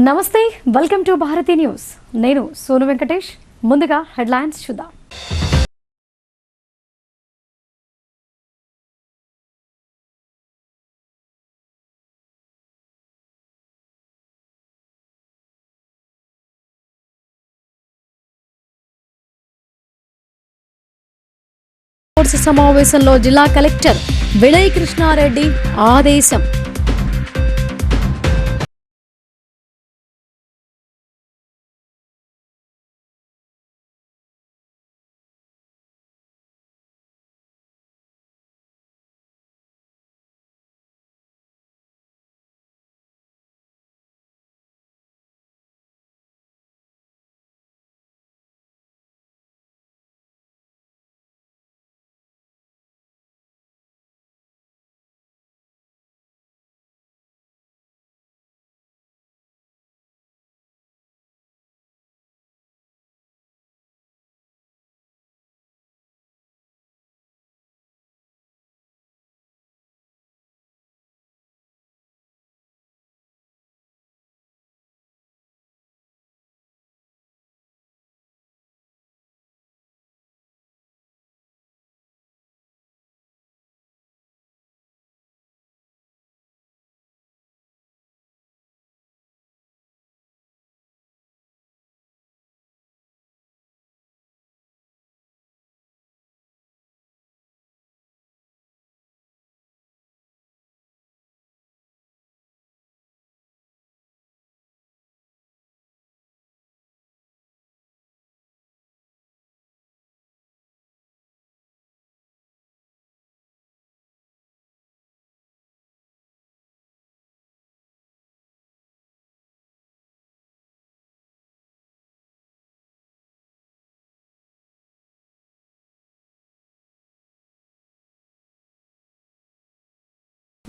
నమస్తే, welcome to Bharati news. నేను సోను వెంకటేష్. ముందుగా హెడ్లైన్స్ చూద్దాం. సమావేశంలో జిల్లా కలెక్టర్ వినయ్ కృష్ణారెడ్డి ఆదేశం.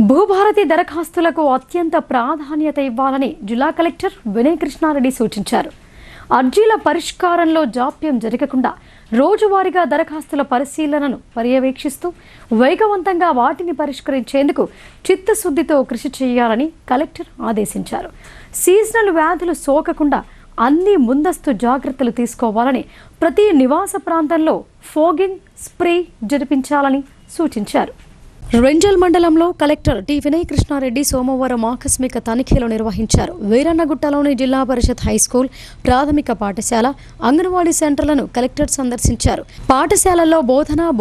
భూభారతి దరఖాస్తులకు అత్యంత ప్రాధాన్యత ఇవ్వాలని జిల్లా కలెక్టర్ వినయ్ కృష్ణారెడ్డి సూచించారు. అర్జీల పరిష్కారంలో జాప్యం జరగకుండా రోజువారీగా దరఖాస్తుల పరిశీలనను పర్యవేక్షిస్తూ వేగవంతంగా వాటిని పరిష్కరించేందుకు చిత్తశుద్ధితో కృషి చేయాలని కలెక్టర్ ఆదేశించారు. సీజనల్ వ్యాధులు సోకకుండా అన్ని ముందస్తు జాగ్రత్తలు తీసుకోవాలని, ప్రతి నివాస ప్రాంతంలో ఫోగింగ్ స్ప్రే జరిపించాలని సూచించారు. రెంజల్ మండలంలో కలెక్టర్ టి వినయ్ కృష్ణారెడ్డి సోమవారం ఆకస్మిక తనిఖీలు నిర్వహించారు. వీరన్నగుట్టలోని జిల్లా పరిషత్ హైస్కూల్, ప్రాథమిక పాఠశాల, అంగన్వాడీ సెంటర్లను కలెక్టర్ సందర్శించారు. పాఠశాలల్లో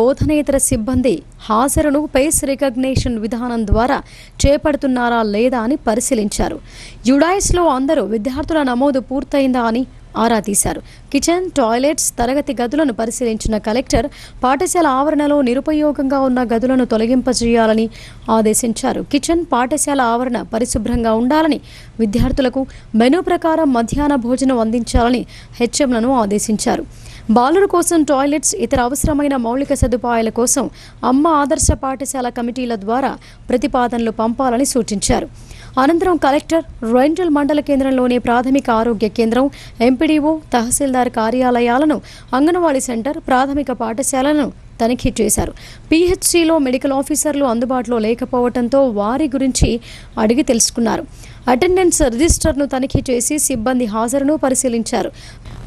బోధనేతర సిబ్బంది హాజరును ఫేస్ రికగ్నిషన్ విధానం ద్వారా చేపడుతున్నారా లేదా అని పరిశీలించారు. యుడైస్లో అందరూ విద్యార్థుల నమోదు పూర్తయిందా అని ఆరా తీశారు. కిచెన్, టాయిలెట్స్, తరగతి గదులను పరిశీలించిన కలెక్టర్ పాఠశాల ఆవరణలో నిరుపయోగంగా ఉన్న గదులను తొలగింపజేయాలని ఆదేశించారు. కిచెన్, పాఠశాల ఆవరణ పరిశుభ్రంగా ఉండాలని, విద్యార్థులకు మెనూ ప్రకారం మధ్యాహ్న భోజనం అందించాలని హెచ్ఎంలను ఆదేశించారు. బాలుర కోసం టాయిలెట్స్, ఇతర అవసరమైన మౌలిక సదుపాయాల కోసం అమ్మ ఆదర్శ పాఠశాల కమిటీల ద్వారా ప్రతిపాదనలు పంపాలని సూచించారు. అనంతరం కలెక్టర్ రెంజల్ మండల కేంద్రంలోని ప్రాథమిక ఆరోగ్య కేంద్రం, ఎంపీడీఓ, తహసీల్దార్ కార్యాలయాలను, అంగన్వాడీ సెంటర్, ప్రాథమిక పాఠశాలను తనిఖీ చేశారు. పీహెచ్సీలో మెడికల్ ఆఫీసర్లు అందుబాటులో లేకపోవడంతో వారి గురించి అడిగి తెలుసుకున్నారు. అటెండెన్స్ రిజిస్టర్ను తనిఖీ చేసి సిబ్బంది హాజరును పరిశీలించారు.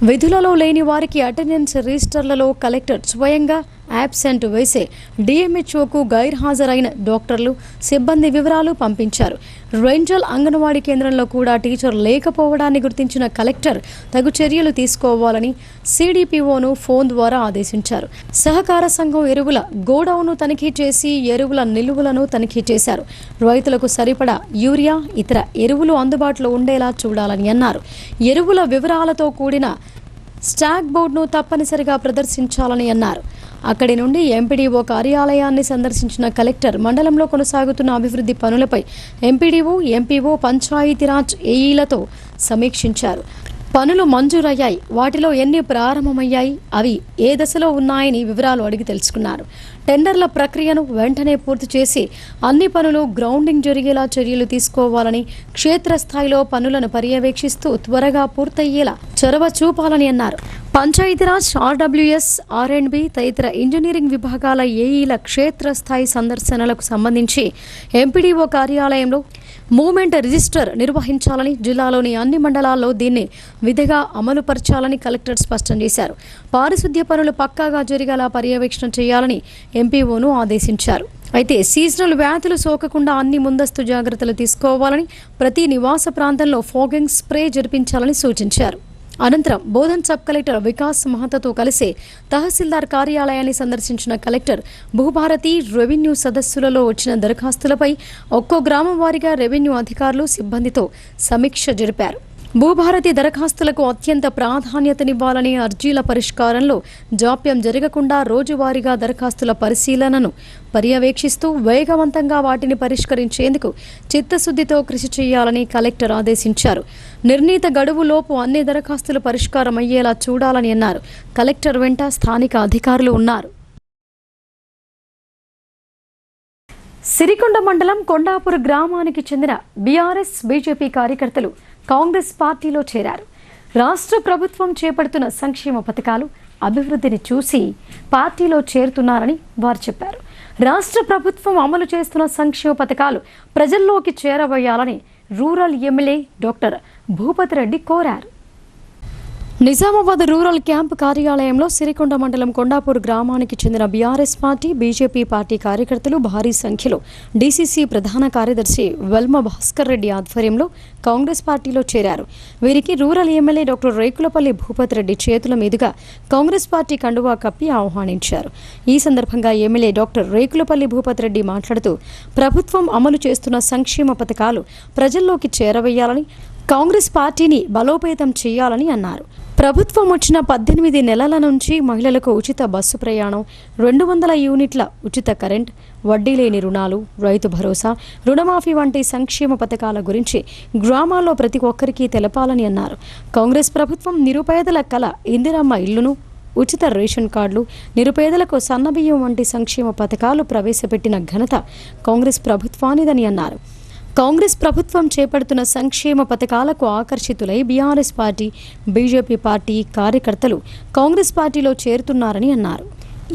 విధులలో లేని వారికి అటెండెన్స్ రిజిస్టర్లలో కలెక్టర్ స్వయంగా యాబ్సెంట్ వేసే డిఎంహెచ్ఓకు గైర్హాజరైన డాక్టర్లు, సిబ్బంది వివరాలు పంపించారు. రెంజల్ అంగన్వాడీ కేంద్రంలో కూడా టీచర్ లేకపోవడాన్ని గుర్తించిన కలెక్టర్ తగు చర్యలు తీసుకోవాలని సిడిపిఓను ఫోన్ ద్వారా ఆదేశించారు. సహకార సంఘం ఎరువుల గోడౌన్ను తనిఖీ చేసి ఎరువుల నిలువలను తనిఖీ చేశారు. రైతులకు సరిపడా యూరియా, ఇతర ఎరువులు అందుబాటులో ఉండేలా చూడాలని అన్నారు. ఎరువుల వివరాలతో కూడిన స్టాక్ బోర్డును తప్పనిసరిగా ప్రదర్శించాలని అన్నారు. అక్కడి నుండి ఎంపీడీఓ కార్యాలయాన్ని సందర్శించిన కలెక్టర్ మండలంలో కొనసాగుతున్న అభివృద్ధి పనులపై ఎంపీడీఓ, ఎంపీఓ, పంచాయతీరాజ్ ఏఈలతో సమీక్షించారు. పనులు మంజూరయ్యాయి, వాటిలో ఎన్ని ప్రారంభమయ్యాయి, అవి ఏ దశలో ఉన్నాయని వివరాలు అడిగి తెలుసుకున్నారు. టెండర్ల ప్రక్రియను వెంటనే పూర్తి చేసి అన్ని పనులు గ్రౌండింగ్ జరిగేలా చర్యలు తీసుకోవాలని, క్షేత్రస్థాయిలో పనులను పర్యవేక్షిస్తూ త్వరగా పూర్తయ్యేలా చొరవ చూపాలని అన్నారు. పంచాయతీరాజ్, ఆర్డబ్ల్యూఎస్, ఆర్ఎండ్బి తదితర ఇంజనీరింగ్ విభాగాల ఏఈల క్షేత్రస్థాయి సందర్శనలకు సంబంధించి ఎంపీడీఓ కార్యాలయంలో మూవ్మెంట్ రిజిస్టర్ నిర్వహించాలని, జిల్లాలోని అన్ని మండలాల్లో దీన్ని విధిగా అమలుపరచాలని కలెక్టర్ స్పష్టం చేశారు. పారిశుద్ధ్య పనులు పక్కాగా జరిగేలా పర్యవేక్షణ చేయాలని ఎంపీఓను ఆదేశించారు. అయితే సీజనల్ వ్యాధులు సోకకుండా అన్ని ముందస్తు జాగ్రత్తలు తీసుకోవాలని, ప్రతి నివాస ప్రాంతంలో ఫాగింగ్ స్ప్రే జరిపించాలని సూచించారు. అనంతరం బోధన్ సబ్ కలెక్టర్ వికాస్ మహతాతో కలిసి తహసీల్దార్ కార్యాలయాన్ని సందర్శించిన కలెక్టర్ భూభారతి రెవెన్యూ సదస్సులలో వచ్చిన దరఖాస్తులపై ఒక్కో గ్రామం వారీగా రెవెన్యూ అధికారులు, సిబ్బందితో సమీక్ష జరిపారు. భూభారతి దరఖాస్తులకు అత్యంత ప్రాధాన్యతనివ్వాలని, అర్జీల పరిష్కారంలో జాప్యం జరగకుండా రోజువారీగా దరఖాస్తుల పరిశీలనను పర్యవేక్షిస్తూ వేగవంతంగా వాటిని పరిష్కరించేందుకు చిత్తశుద్ధితో కృషి చేయాలని కలెక్టర్ ఆదేశించారు. నిర్ణీత గడువులోపు అన్ని దరఖాస్తులు పరిష్కారం అయ్యేలా చూడాలని అన్నారు. కలెక్టర్ వెంట స్థానిక అధికారులు ఉన్నారు. సిరికొండ మండలం కొండాపూర్ గ్రామానికి చెందిన బీఆర్ఎస్, బీజేపీ కార్యకర్తలు కాంగ్రెస్ పార్టీలో చేరారు. రాష్ట్ర ప్రభుత్వం చేపడుతున్న సంక్షేమ పథకాలు, అభివృద్ధిని చూసి పార్టీలో చేరుతున్నారని వారు చెప్పారు. రాష్ట్ర ప్రభుత్వం అమలు చేస్తున్న సంక్షేమ పథకాలు ప్రజల్లోకి చేరవేయాలని rural MLA doctor Bhupathi Reddy కోరారు. నిజామాబాద్ రూరల్ క్యాంపు కార్యాలయంలో సిరికొండ మండలం కొండాపూర్ గ్రామానికి చెందిన బీఆర్ఎస్ పార్టీ, బీజేపీ పార్టీ కార్యకర్తలు భారీ సంఖ్యలో డీసీసీ ప్రధాన కార్యదర్శి వెల్మ భాస్కర్ రెడ్డి ఆధ్వర్యంలో కాంగ్రెస్ పార్టీలో చేరారు. వీరికి rural MLA doctor Rekulapalli Bhupathi Reddy చేతుల మీదుగా కాంగ్రెస్ పార్టీ కండువా కప్పి ఆహ్వానించారు. ఈ సందర్భంగా ఎమ్మెల్యే డాక్టర్ రేకులపల్లి భూపతి రెడ్డి మాట్లాడుతూ ప్రభుత్వం అమలు చేస్తున్న సంక్షేమ పథకాలు ప్రజల్లోకి చేరవేయాలని, కాంగ్రెస్ పార్టీని బలోపేతం చేయాలని అన్నారు. ప్రభుత్వం వచ్చిన 18 నెలల నుంచి మహిళలకు ఉచిత బస్సు ప్రయాణం, 200 యూనిట్ల ఉచిత కరెంట్, వడ్డీ లేని రుణాలు, రైతు భరోసా, రుణమాఫీ వంటి సంక్షేమ పథకాల గురించి గ్రామాల్లో ప్రతి ఒక్కరికి తెలపాలని అన్నారు. కాంగ్రెస్ ప్రభుత్వం నిరుపేదల కల ఇందిరమ్మ ఇల్లును, ఉచిత రేషన్ కార్డులు, నిరుపేదలకు సన్నబియ్యం వంటి సంక్షేమ పథకాలు ప్రవేశపెట్టిన ఘనత కాంగ్రెస్ ప్రభుత్వానిదని అన్నారు. కాంగ్రెస్ ప్రభుత్వం చేపడుతున్న సంక్షేమ పథకాలకు ఆకర్షితులై బీఆర్ఎస్ పార్టీ, బీజేపీ పార్టీ కార్యకర్తలు కాంగ్రెస్ పార్టీలో చేరుతున్నారని అన్నారు.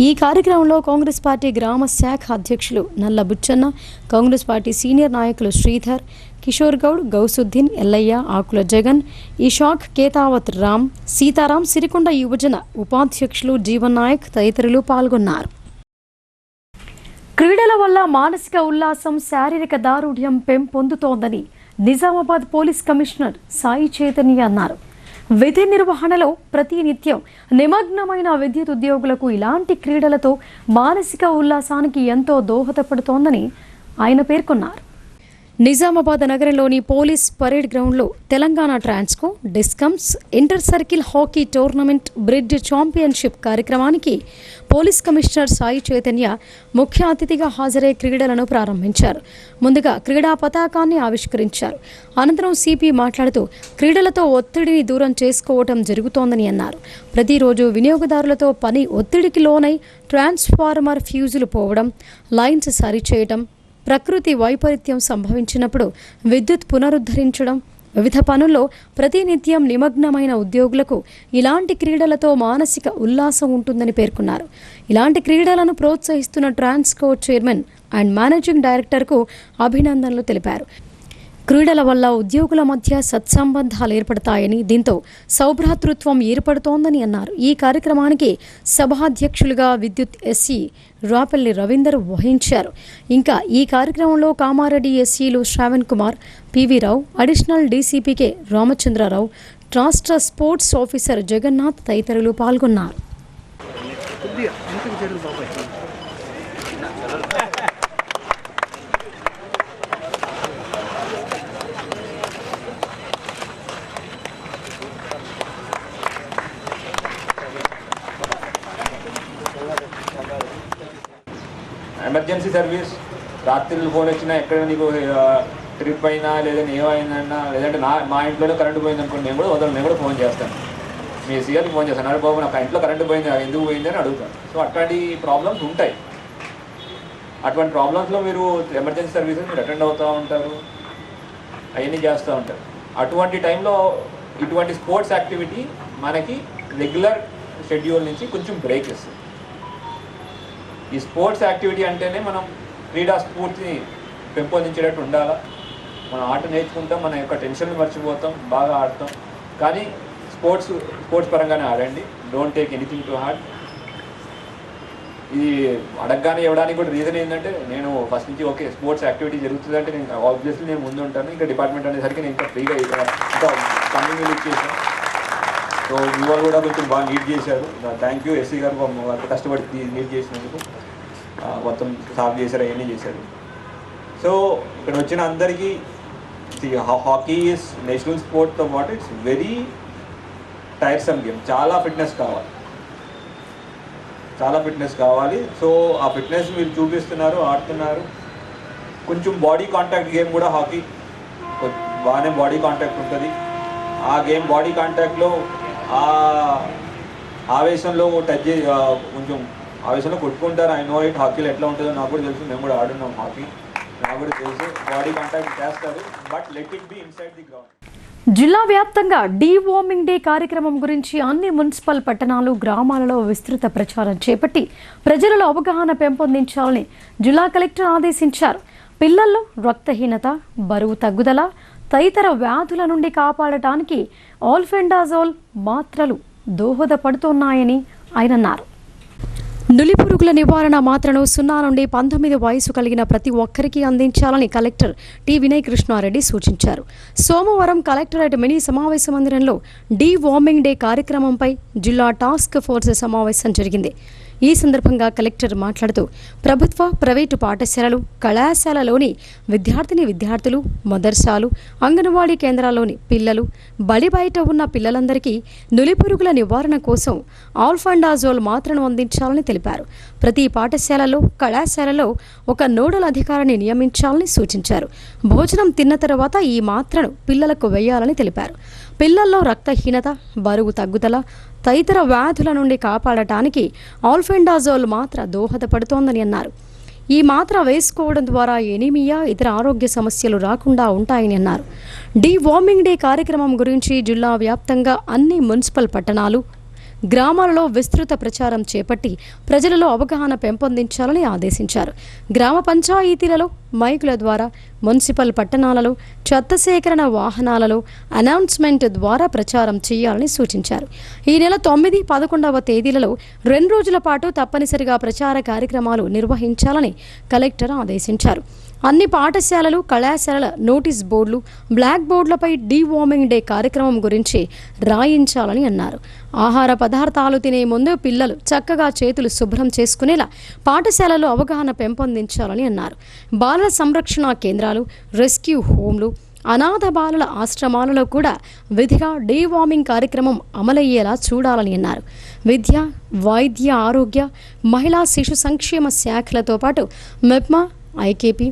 ఈ కార్యక్రమంలో కాంగ్రెస్ పార్టీ గ్రామ శాఖ అధ్యక్షులు నల్ల బుచ్చన్న, కాంగ్రెస్ పార్టీ సీనియర్ నాయకులు శ్రీధర్, కిషోర్ గౌడ్, గౌసుద్దీన్, ఎల్లయ్య, ఆకుల జగన్, ఇషాక్, కేతావత్ రామ్, సీతారాం, సిరికొండ యువజన ఉపాధ్యక్షులు జీవన్ నాయక్ తదితరులు పాల్గొన్నారు. క్రీడల వల్ల మానసిక ఉల్లాసం, శారీరక దారుఢ్యం పెంపొందుతోందని నిజామాబాద్ పోలీస్ కమిషనర్ సాయి చైతన్య అన్నారు. విధి నిర్వహణలో ప్రతినిత్యం నిమగ్నమైన విద్యుత్ ఉద్యోగులకు ఇలాంటి క్రీడలతో మానసిక ఉల్లాసానికి ఎంతో దోహదపడుతోందని ఆయన పేర్కొన్నారు. నిజామాబాద్ నగరంలోని పోలీస్ పరేడ్ గ్రౌండ్లో Telangana Transco, discoms inter circle hockey tournament bridge championship కార్యక్రమానికి పోలీస్ కమిషనర్ సాయి చైతన్య ముఖ్య అతిథిగా హాజరై క్రీడలను ప్రారంభించారు. ముందుగా క్రీడా పతాకాన్ని ఆవిష్కరించారు. అనంతరం సిపి మాట్లాడుతూ క్రీడలతో ఒత్తిడిని దూరం చేసుకోవటం జరుగుతోందని అన్నారు. ప్రతిరోజు వినియోగదారులతో పని ఒత్తిడికి లోనై ట్రాన్స్ఫార్మర్ ఫ్యూజులు పోవడం, లైన్స్ సరిచేయటం, ప్రకృతి వైపరీత్యం సంభవించినప్పుడు విద్యుత్ పునరుద్ధరించడం, వివిధ పనుల్లో ప్రతినిత్యం నిమగ్నమైన ఉద్యోగులకు ఇలాంటి క్రీడలతో మానసిక ఉల్లాసం ఉంటుందని పేర్కొన్నారు. ఇలాంటి క్రీడలను ప్రోత్సహిస్తున్న ట్రాన్స్కో చైర్మన్ అండ్ మేనేజింగ్ డైరెక్టర్కు అభినందనలు తెలిపారు. క్రీడల వల్ల ఉద్యోగుల మధ్య సత్సంబంధాలు ఏర్పడతాయని, దీంతో సౌభ్రాతృత్వం ఏర్పడుతోందని అన్నారు. ఈ కార్యక్రమానికి సభాధ్యక్షులుగా విద్యుత్ ఎస్సీ రాపల్లి రవీందర్ వహించారు. ఇంకా ఈ కార్యక్రమంలో కామారెడ్డి ఎస్సీలు శ్రావణ్ కుమార్, పివి రావు, అడిషనల్ డీసీపీకే రామచంద్రరావు, రాష్ట్ర స్పోర్ట్స్ ఆఫీసర్ జగన్నాథ్ తదితరులు పాల్గొన్నారు. ఎమర్జెన్సీ సర్వీస్, రాత్రులు ఫోన్ వచ్చినా, ఎక్కడ నీకు ట్రిప్ అయినా లేదంటే ఏమైందన్నా, లేదంటే మా ఇంట్లోనే కరెంటు పోయింది అనుకోండి, నేను కూడా ఫోన్ చేస్తాను. మీ సీఆర్కి ఫోన్ చేస్తాను, బాబు నాకు ఇంట్లో కరెంటు పోయింది, ఎందుకు పోయింది అని అడుగుతాను. సో అట్లాంటి ప్రాబ్లమ్స్ ఉంటాయి. అటువంటి ప్రాబ్లమ్స్లో మీరు ఎమర్జెన్సీ సర్వీసెస్ మీరు అటెండ్ అవుతూ ఉంటారు, అవన్నీ చేస్తూ ఉంటారు. అటువంటి టైంలో ఇటువంటి స్పోర్ట్స్ యాక్టివిటీ మనకి రెగ్యులర్ షెడ్యూల్ నుంచి కొంచెం బ్రేక్ ఇస్తుంది. ఈ స్పోర్ట్స్ యాక్టివిటీ అంటేనే మనం క్రీడా స్ఫూర్తిని పెంపొందించేటట్టు ఉండాలా. మనం ఆట నేర్చుకుంటాం, మన యొక్క టెన్షన్ మర్చిపోతాం, బాగా ఆడతాం. కానీ స్పోర్ట్స్ పరంగానే ఆడండి. Don't take anything to heart. ఇది అడగగానే ఇవ్వడానికి కూడా రీజన్ ఏంటంటే, నేను ఫస్ట్ నుంచి ఓకే స్పోర్ట్స్ యాక్టివిటీ జరుగుతుందంటే నేను ఆబ్వియస్లీ నేను ముందు ఉంటాను. ఇంకా డిపార్ట్మెంట్ అనేసరికి నేను ఇంకా ఫ్రీగా ఇంకా కంటిన్యూ ఇచ్చేసాను. సో మీ వాళ్ళు కూడా కొంచెం బాగా లీడ్ చేశారు. థ్యాంక్ యూ ఎస్సీ గారు, అంత కష్టపడి లీడ్ చేసినందుకు. మొత్తం సాల్వ్ చేశారు, అవన్నీ చేశారు. సో ఇక్కడ వచ్చిన అందరికీ హాకీ ఈజ్ నేషనల్ స్పోర్ట్తో పాటు ఇట్స్ వెరీ టైర్సమ్ గేమ్. చాలా ఫిట్నెస్ కావాలి. సో ఆ ఫిట్నెస్ మీరు చూపిస్తున్నారు, ఆడుతున్నారు. కొంచెం బాడీ కాంటాక్ట్ గేమ్ కూడా హాకీ బాగానే బాడీ కాంటాక్ట్ ఉంటుంది. ఆ గేమ్ బాడీ కాంటాక్ట్లో ఆవేశంలో టచ్ చేసి కొంచెం ఆవేశంలో కొట్టుకుంటారు. I know it. హాకీలో ఎట్లా ఉంటుందో నాకు కూడా తెలుసు, మేము కూడా ఆడున్నాం హాకీ, నాకు కూడా తెలుసు. బాడీ కాంటాక్ట్ చేస్తారు, but let it be inside the ground. జిల్లా వ్యాప్తంగా డీవార్మింగ్ డే కార్యక్రమం గురించి అన్ని మున్సిపల్ పట్టణాలు, గ్రామాలలో విస్తృత ప్రచారం చేపట్టి ప్రజలలో అవగాహన పెంపొందించాలని జిల్లా కలెక్టర్ ఆదేశించారు. పిల్లల్లో రక్తహీనత, బరువు తగ్గుదల తదితర వ్యాధుల నుండి కాపాడటానికి ఆల్ఫెండాజోల్ మాత్రలు దోహదపడుతున్నాయని ఆయన అన్నారు. నులిపురుగుల నివారణ మాత్రను 0 నుండి 19 వయసు కలిగిన ప్రతి ఒక్కరికి అందించాలని కలెక్టర్ టి. వినయ్ కృష్ణారెడ్డి సూచించారు. సోమవారం కలెక్టరేట్ మినీ సమావేశ మందిరంలో డీవార్మింగ్ డే కార్యక్రమంపై జిల్లా టాస్క్ ఫోర్స్ సమావేశం జరిగింది. ఈ సందర్భంగా కలెక్టర్ మాట్లాడుతూ ప్రభుత్వ, ప్రైవేటు పాఠశాలలు, కళాశాలలోని విద్యార్థులు, మదర్సాలు, అంగన్వాడీ కేంద్రాల్లోని పిల్లలు, బడి బయట ఉన్న పిల్లలందరికీ నులిపురుగుల నివారణ కోసం ఆల్ఫెండాజోల్ మాత్రను అందించాలని తెలిపారు. ప్రతి పాఠశాలలో, కళాశాలలో ఒక నోడల్ అధికారిని నియమించాలని సూచించారు. భోజనం తిన్న తర్వాత ఈ మాత్రను పిల్లలకు వేయాలని తెలిపారు. పిల్లల్లో రక్తహీనత, బరువు తగ్గుదల తదితర వ్యాధుల నుండి కాపాడటానికి ఆల్ఫెండాజోల్ మాత్ర దోహదపడుతోందని అన్నారు. ఈ మాత్ర వేసుకోవడం ద్వారా ఎనీమియా, ఇతర ఆరోగ్య సమస్యలు రాకుండా ఉంటాయని అన్నారు. డీవార్మింగ్ డే కార్యక్రమం గురించి జిల్లా వ్యాప్తంగా అన్ని మున్సిపల్ పట్టణాలు, గ్రామాలలో విస్తృత ప్రచారం చేపట్టి ప్రజలలో అవగాహన పెంపొందించాలని ఆదేశించారు. గ్రామ పంచాయతీలలో మైకుల ద్వారా, మున్సిపల్ పట్టణాలలో చెత్త సేకరణ వాహనాలలో అనౌన్స్మెంట్ ద్వారా ప్రచారం చేయాలని సూచించారు. ఈ నెల 9, 11వ తేదీలలో 2 రోజుల పాటు తప్పనిసరిగా ప్రచార కార్యక్రమాలు నిర్వహించాలని కలెక్టర్ ఆదేశించారు. అన్ని పాఠశాలలు, కళాశాలల నోటీస్ బోర్డులు, బ్లాక్ బోర్డులపై డీవార్మింగ్ డే కార్యక్రమం గురించి రాయించాలని అన్నారు. ఆహార పదార్థాలు తినే ముందు పిల్లలు చక్కగా చేతులు శుభ్రం చేసుకునేలా పాఠశాలలో అవగాహన పెంపొందించాలని అన్నారు. బాలల సంరక్షణ కేంద్రాలు, రెస్క్యూ హోంలు, అనాథ బాలల ఆశ్రమాలలో కూడా విధిగా డీవార్మింగ్ కార్యక్రమం అమలయ్యేలా చూడాలని అన్నారు. విద్య, వైద్య ఆరోగ్య, మహిళా శిశు సంక్షేమ శాఖలతో పాటు మెప్మా, ఐకేపీ,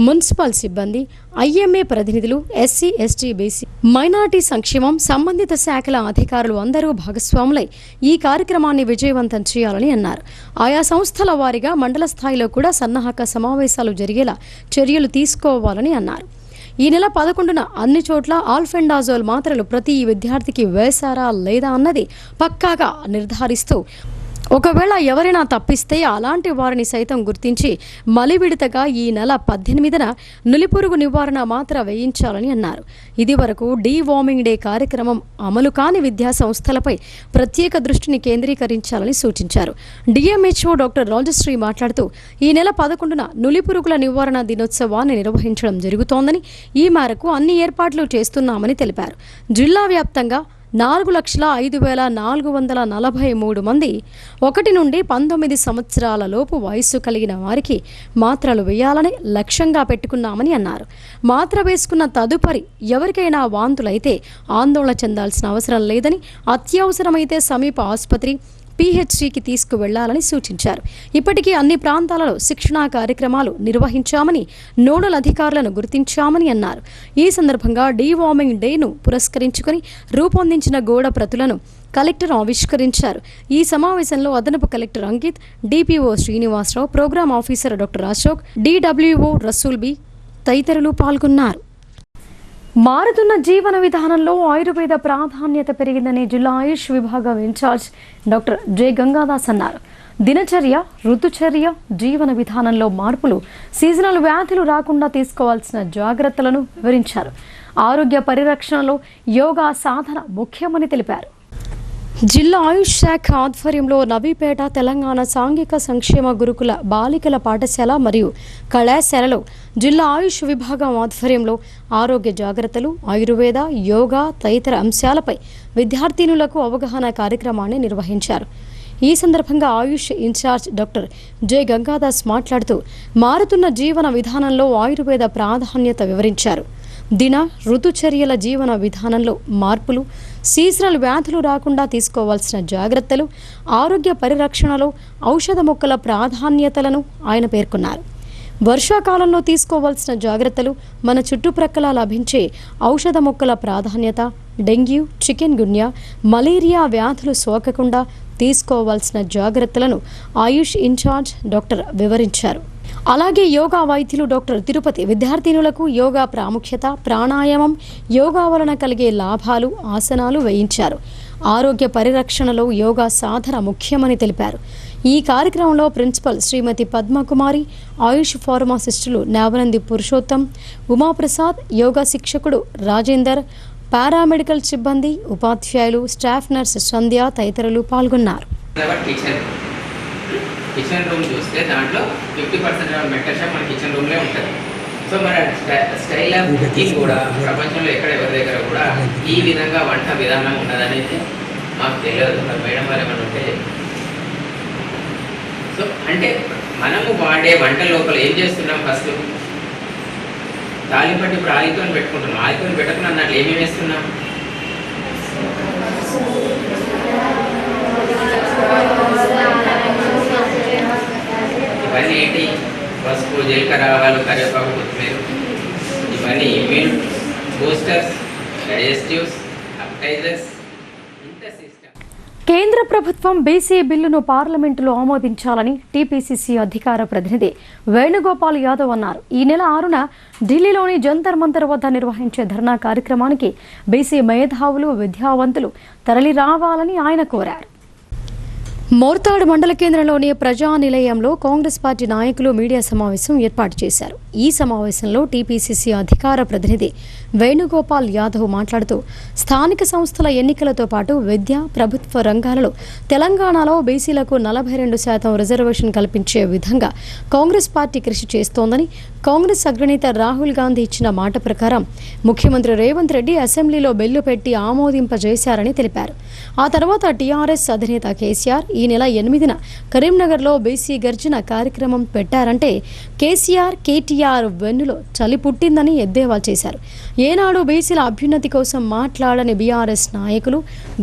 మున్సిపల్ సిబ్బంది, ఐఎంఏ ప్రతినిధులు, ఎస్సీ, ఎస్టీ, బీసీ, మైనారిటీ సంక్షేమం సంబంధిత శాఖల అధికారులు అందరూ భాగస్వాములై ఈ కార్యక్రమాన్ని విజయవంతం చేయాలని అన్నారు. ఆయా సంస్థల వారీగా మండల స్థాయిలో కూడా సన్నాహక సమావేశాలు జరిగేలా చర్యలు తీసుకోవాలని అన్నారు. ఈ నెల 11న అన్ని చోట్ల ఆల్ఫెండాజోల్ మాత్రలు ప్రతి విద్యార్థికి వేశారా లేదా అన్నది పక్కాగా నిర్ధారిస్తూ ఒకవేళ ఎవరైనా తప్పిస్తే అలాంటి వారిని సైతం గుర్తించి మలివిడతగా ఈ నెల 18న నులిపురుగు నివారణ మాత్ర వేయించాలని అన్నారు. ఇది వరకు డీవార్మింగ్ డే కార్యక్రమం అమలు కాని విద్యా సంస్థలపై ప్రత్యేక దృష్టిని కేంద్రీకరించాలని సూచించారు. డిఎంహెచ్ఓ డాక్టర్ రాజశ్రీ మాట్లాడుతూ ఈ నెల 11న నులిపురుగుల నివారణ దినోత్సవాన్ని నిర్వహించడం జరుగుతోందని, ఈ మేరకు అన్ని ఏర్పాట్లు చేస్తున్నామని తెలిపారు. జిల్లా వ్యాప్తంగా 4,05,443 మంది 1 నుండి 19 సంవత్సరాల లోపు వయస్సు కలిగిన వారికి మాత్రలు వేయాలని లక్ష్యంగా పెట్టుకున్నామని అన్నారు. మాత్ర వేసుకున్న తదుపరి ఎవరికైనా వాంతులైతే ఆందోళన చెందాల్సిన అవసరం లేదని, అత్యవసరమైతే సమీప ఆసుపత్రి, పీహెచ్డీకి తీసుకువెళ్లాలని సూచించారు. ఇప్పటికీ అన్ని ప్రాంతాలలో శిక్షణా కార్యక్రమాలు నిర్వహించామని, నోడల్ అధికారులను గుర్తించామని అన్నారు. ఈ సందర్భంగా డీవార్మింగ్ డేను పురస్కరించుకుని రూపొందించిన గోడ ప్రతులను కలెక్టర్ ఆవిష్కరించారు. ఈ సమావేశంలో అదనపు collector Ankit, DPO Srinivasarao, programme officer doctor Ashok, DWO Rasool B తదితరులు పాల్గొన్నారు. మారుతున్న జీవన విధానంలో ఆయుర్వేద ప్రాధాన్యత పెరిగిందని జిల్లా ఆయుష్ విభాగం ఇన్ఛార్జ్ డాక్టర్ జె గంగాదాస్ అన్నారు. దినచర్య, ఋతుచర్య, జీవన విధానంలో మార్పులు, సీజనల్ వ్యాధులు రాకుండా తీసుకోవాల్సిన జాగ్రత్తలను వివరించారు. ఆరోగ్య పరిరక్షణలో యోగా సాధన ముఖ్యమని తెలిపారు. జిల్లా ఆయుష్ శాఖ ఆధ్వర్యంలో నవీపేట తెలంగాణ సాంఘిక సంక్షేమ గురుకుల బాలికల పాఠశాల మరియు కళాశాలలో జిల్లా ఆయుష్ విభాగం ఆధ్వర్యంలో ఆరోగ్య జాగ్రత్తలు, ఆయుర్వేద, యోగా తదితర అంశాలపై విద్యార్థినులకు అవగాహన కార్యక్రమాన్ని నిర్వహించారు. ఈ సందర్భంగా ఆయుష్ ఇన్ఛార్జ్ డాక్టర్ జె గంగాదాస్ మాట్లాడుతూ మారుతున్న జీవన విధానంలో ఆయుర్వేద ప్రాధాన్యత వివరించారు. దిన ఋతుచర్యల జీవన విధానంలో మార్పులు, సీజనల్ వ్యాధులు రాకుండా తీసుకోవాల్సిన జాగ్రత్తలు, ఆరోగ్య పరిరక్షణలో ఔషధ మొక్కల ప్రాధాన్యతలను ఆయన పేర్కొన్నారు. వర్షాకాలంలో తీసుకోవాల్సిన జాగ్రత్తలు, మన చుట్టుప్రక్కల లభించే ఔషధ మొక్కల ప్రాధాన్యత, డెంగ్యూ, చికెన్ గున్యా, మలేరియా వ్యాధులు సోకకుండా తీసుకోవాల్సిన జాగ్రత్తలను ఆయుష్ ఇన్ఛార్జ్ డాక్టర్ వివరించారు. అలాగే యోగా వైద్యులు డాక్టర్ తిరుపతి విద్యార్థినులకు యోగా ప్రాముఖ్యత, ప్రాణాయామం, యోగా వలన కలిగే లాభాలు, ఆసనాలు వేయించారు. ఆరోగ్య పరిరక్షణలో యోగా సాధన ముఖ్యమని తెలిపారు. ఈ కార్యక్రమంలో ప్రిన్సిపల్ శ్రీమతి పద్మకుమారి, ఆయుష్ ఫార్మాసిస్టులు నావనంది పురుషోత్తం, ఉమాప్రసాద్, యోగా శిక్షకుడు రాజేందర్, పారామెడికల్ సిబ్బంది, ఉపాధ్యాయులు, స్టాఫ్ నర్స్ సంధ్య తదితరులు పాల్గొన్నారు. కిచెన్ రూమ్ చూస్తే దాంట్లో 50% మెటల్ షాప్ మన కిచెన్ రూమ్లో ఉంటుంది. సో మన స్టైల్ ఆఫ్ కుకింగ్ కూడా ప్రపంచంలో ఎక్కడ ఎవరి దగ్గర కూడా ఈ విధంగా వంట విధానం ఉన్నదనేది మాకు తెలియదు. మేడం వారు ఏమైనా ఉంటే సో అంటే మనము వాడే వంట లోపల ఏం చేస్తున్నాం, ఫస్ట్ తాలింపట్టి ఇప్పుడు ఆలితో పెట్టుకుంటున్నాం. ఆలితో పెట్టకుండా దాంట్లో ఏమేమి వేస్తున్నాం, ఇవన్నీ ఏంటి, పసుపు, జీలకర్ర, ఆవాలు, కరివేపాకు, కొత్తిమీర, ఇవన్నీ ఇమ్యూన్ బూస్టర్స్, డైజెస్టివ్స్, అప్టైజర్స్. కేంద్ర ప్రభుత్వం బీసీ బిల్లును పార్లమెంటులో ఆమోదించాలని టీపీసీసీ అధికార ప్రతినిధి వేణుగోపాల్ యాదవ్ అన్నారు. ఈ నెల 6న ఢిల్లీలోని జంతర్ మంతర్ వద్ద నిర్వహించే ధర్నా కార్యక్రమానికి బీసీ మేధావులు, విద్యావంతులు తరలి రావాలని ఆయన కోరారు. మోర్తాడు మండల కేంద్రంలోని ప్రజా నిలయంలో కాంగ్రెస్ పార్టీ నాయకులు మీడియా సమావేశం ఏర్పాటు చేశారు. ఈ సమావేశంలో టీపీసీసీ అధికార ప్రతినిధి వేణుగోపాల్ యాదవ్ మాట్లాడుతూ స్థానిక సంస్థల ఎన్నికలతో పాటు విద్య, ప్రభుత్వ రంగాలలో తెలంగాణలో బీసీలకు 42% రిజర్వేషన్ కల్పించే విధంగా కాంగ్రెస్ పార్టీ కృషి చేస్తోందని, కాంగ్రెస్ అగ్రనేత రాహుల్ గాంధీ ఇచ్చిన మాట ప్రకారం ముఖ్యమంత్రి రేవంత్ రెడ్డి అసెంబ్లీలో బిల్లు పెట్టి ఆమోదింపజేశారని తెలిపారు. ఆ తర్వాత టీఆర్ఎస్ అధినేత కేసీఆర్ ఈ నెల 8న కరీంనగర్లో బీసీ గర్జన కార్యక్రమం పెట్టారంటే కేసీఆర్, కేటీఆర్ వెన్నులో చలి పుట్టిందని ఎద్దేవా చేశారు. ఏనాడు బీసీల అభ్యున్నతి కోసం మాట్లాడని బీఆర్ఎస్ నాయకులు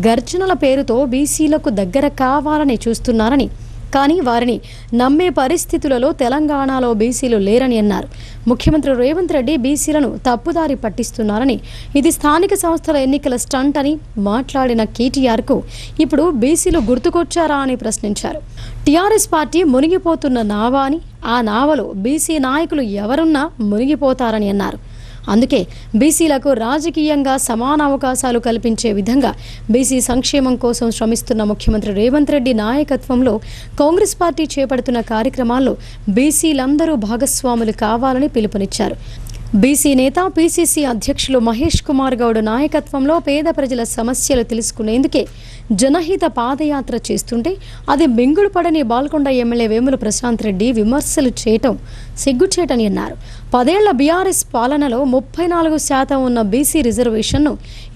గర్జనల పేరుతో బీసీలకు దగ్గర కావాలని చూస్తున్నారని, కానీ వారిని నమ్మే పరిస్థితులలో తెలంగాణలో బీసీలు లేరని అన్నారు. ముఖ్యమంత్రి రేవంత్ రెడ్డి బీసీలను తప్పుదారి పట్టిస్తున్నారని, ఇది స్థానిక సంస్థల ఎన్నికల స్టంట్ అని మాట్లాడిన కేటీఆర్కు ఇప్పుడు బీసీలు గుర్తుకొచ్చారా అని ప్రశ్నించారు. టీఆర్ఎస్ పార్టీ మునిగిపోతున్న నావా అని, ఆ నావలో బీసీ నాయకులు ఎవరున్నా మునిగిపోతారని అన్నారు. అందుకే బీసీలకు రాజకీయంగా సమాన అవకాశాలు కల్పించే విధంగా బీసీ సంక్షేమం కోసం శ్రమిస్తున్న ముఖ్యమంత్రి రేవంత్ రెడ్డి నాయకత్వంలో కాంగ్రెస్ పార్టీ చేపడుతున్న కార్యక్రమాల్లో బీసీలందరూ భాగస్వాములు కావాలని పిలుపునిచ్చారు. బీసీ నేత, పీసీసీ అధ్యక్షులు మహేష్ కుమార్ గౌడ్ నాయకత్వంలో పేద ప్రజల సమస్యలు తెలుసుకునేందుకే జనహిత పాదయాత్ర చేస్తుంటే అది మింగుడు పడని బాల్కొండ ఎమ్మెల్యే వేముల ప్రశాంత్ రెడ్డి విమర్శలు చేయటం సిగ్గుచేటని అన్నారు. 10 ఏళ్ల బీఆర్ఎస్ పాలనలో 34% ఉన్న బీసీ రిజర్వేషన్ను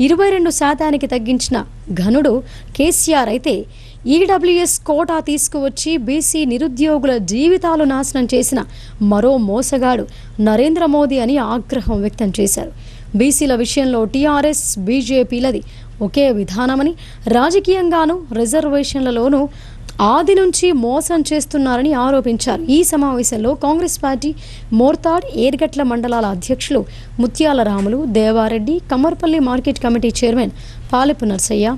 22% తగ్గించిన ఘనుడు కేసీఆర్ అయితే ఈడబ్ల్యూఎస్ కోటా తీసుకువచ్చి బీసీ నిరుద్యోగుల జీవితాలు నాశనం చేసిన మరో మోసగాడు నరేంద్ర మోదీ అని ఆగ్రహం వ్యక్తం చేశారు. బీసీల విషయంలో టీఆర్ఎస్, బీజేపీలది ఒకే విధానమని, రాజకీయంగానూ రిజర్వేషన్లలోనూ ఆది నుంచి మోసం చేస్తున్నారని ఆరోపించారు. ఈ సమావేశంలో కాంగ్రెస్ పార్టీ మోర్తాడ్, ఏర్గట్ల మండలాల అధ్యక్షులు Muthyala Ramulu, Devareddy, Kammarpally market committee chairman Palepu Narsaiah,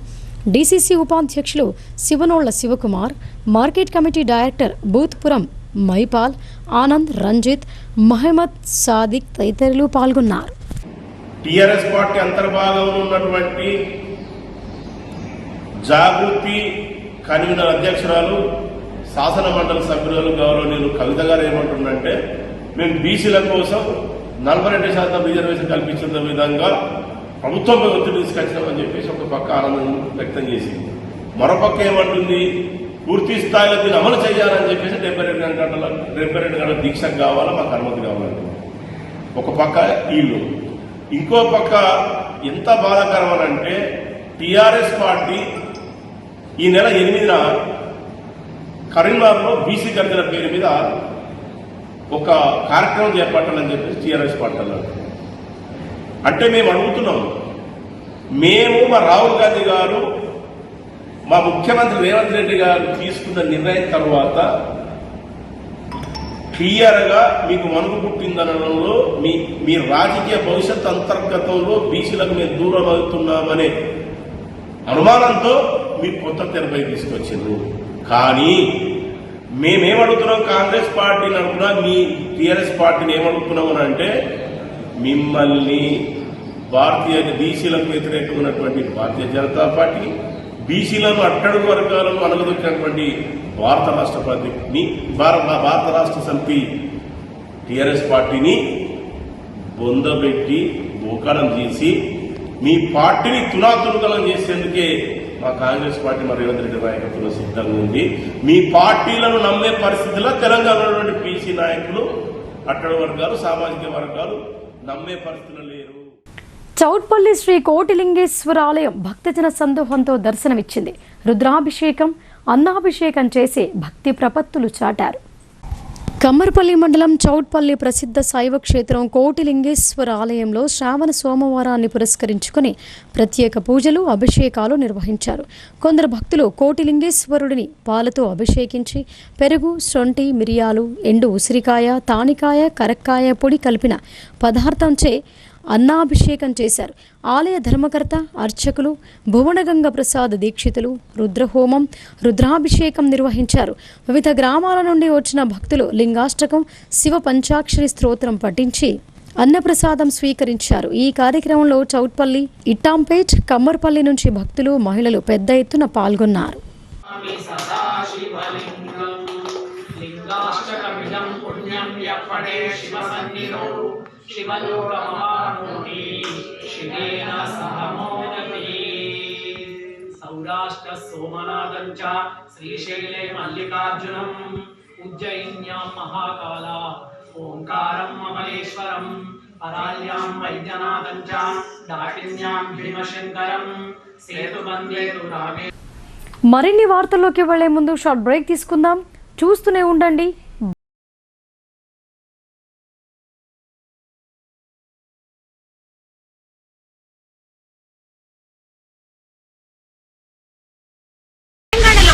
DCC ఉపాధ్యక్షులు Shivanolla Shivakumar, market committee director Boothpuram Mypal, Anand, Ranjith, Mohammed Sadiq తదితరులు పాల్గొన్నారు. టీఆర్ఎస్ పార్టీ అంతర్భాగంలో ఉన్నటువంటి జాగృతి కన్వీనర్ అధ్యక్షురాలు, శాసన మండలి సభ్యురాలు గౌరవనీయులు కవిత గారు ఏమంటుందంటే, మేము బీసీల కోసం 42% రిజర్వేషన్ కల్పించిన విధంగా ప్రభుత్వంపై ఒత్తిడి తీసుకొచ్చినామని చెప్పేసి ఒక పక్క ఆనందం వ్యక్తం చేసింది. మరోపక్క ఏమంటుంది, పూర్తి స్థాయిలో దీన్ని అమలు చేయాలని చెప్పేసి 72 గంటల దీక్షకు కావాలా, మాకు అనుమతి కావాలంటే ఒక పక్క వీళ్ళు. ఇంకో పక్క ఎంత బాధాకరం అని అంటే, టీఆర్ఎస్ పార్టీ ఈ నెల 8న కరీంనగర్లో బీసీ గర్జన పేరు మీద ఒక కార్యక్రమం చేపట్టాలని చెప్పేసి టీఆర్ఎస్ పార్టీ అన్నారు. అంటే మేము అడుగుతున్నాం, మేము మా రాహుల్ గాంధీ గారు, మా ముఖ్యమంత్రి రేవంత్ రెడ్డి గారు తీసుకున్న నిర్ణయం తర్వాత క్లియర్గా మీకు మనుగు పుట్టిందనడంలో మీ రాజకీయ భవిష్యత్ అంతర్గతంలో బీసీలకు మేము దూరం అవుతున్నామనే అనుమానంతో మీరు కొత్త తెరపై తీసుకొచ్చిండ్రు. కానీ మేమేమడుగుతున్నాం, కాంగ్రెస్ పార్టీ నడుపున మీ టీఆర్ఎస్ పార్టీని ఏమడుగుతున్నామని అంటే, మిమ్మల్ని భారతీయ బీసీలకు వ్యతిరేకంగా ఉన్నటువంటి భారతీయ జనతా పార్టీ, బీసీలను అట్టడుగు వర్గాలను అనగదొక్కినటువంటి భారత రాష్ట్ర సమితి టీఆర్ఎస్ పార్టీని బొందబెట్టి బోకారం చేసి మీ పార్టీని తునాతునకలం చేసేందుకే మా కాంగ్రెస్ పార్టీ మరి రేవంత్ రెడ్డి నాయకత్వంలో సిద్ధంగా ఉంది. మీ పార్టీలను నమ్మే పరిస్థితిలో తెలంగాణలో బీసీ నాయకులు, అట్టడుగు వర్గాలు, సామాజిక వర్గాలు నమ్మే పరిస్థితులు లేరు. చౌట్పల్లి శ్రీ కోటిలింగేశ్వర ఆలయం భక్తజన సందోహంతో దర్శనమిచ్చింది. రుద్రాభిషేకం, అన్నాభిషేకం చేసి భక్తి ప్రపత్తులు చాటారు. కమ్మర్పల్లి మండలం చౌట్పల్లి ప్రసిద్ధ శైవ క్షేత్రం కోటిలింగేశ్వర ఆలయంలో శ్రావణ సోమవారాన్ని పురస్కరించుకుని ప్రత్యేక పూజలు, అభిషేకాలు నిర్వహించారు. కొందరు భక్తులు కోటిలింగేశ్వరుడిని పాలతో అభిషేకించి పెరుగు, శొంఠి, మిరియాలు, ఎండు ఉసిరికాయ, తానికాయ, కరక్కాయ పొడి కలిపిన పదార్థంచే అన్నాభిషేకం చేశారు. ఆలయ ధర్మకర్త, అర్చకులు భువనగంగ ప్రసాద్ దీక్షితులు రుద్రహోమం, రుద్రాభిషేకం నిర్వహించారు. వివిధ గ్రామాల నుండి వచ్చిన భక్తులు లింగాష్టకం, శివ పంచాక్షరి స్తోత్రం పఠించి అన్నప్రసాదం స్వీకరించారు. ఈ కార్యక్రమంలో చౌట్పల్లి, ఇట్టాంపేట్, కమ్మర్పల్లి నుంచి భక్తులు, మహిళలు పెద్ద ఎత్తున పాల్గొన్నారు. సౌరాష్ట్ర సోమనాథం చ శ్రీశైలే మల్లికార్జునం ఉజ్జయిన్యాం మహాకాళ ఓంకారం అమలేశ్వరం పరాల్యాం వైద్యనాథం చ దాటిన్యాం భీమశంకరం సేతుబందేతు రామే. మరిన్ని వార్తల్లోకి వెళ్లే ముందు షార్ట్ బ్రేక్ తీసుకుందాం. చూస్తూనే ఉండండి.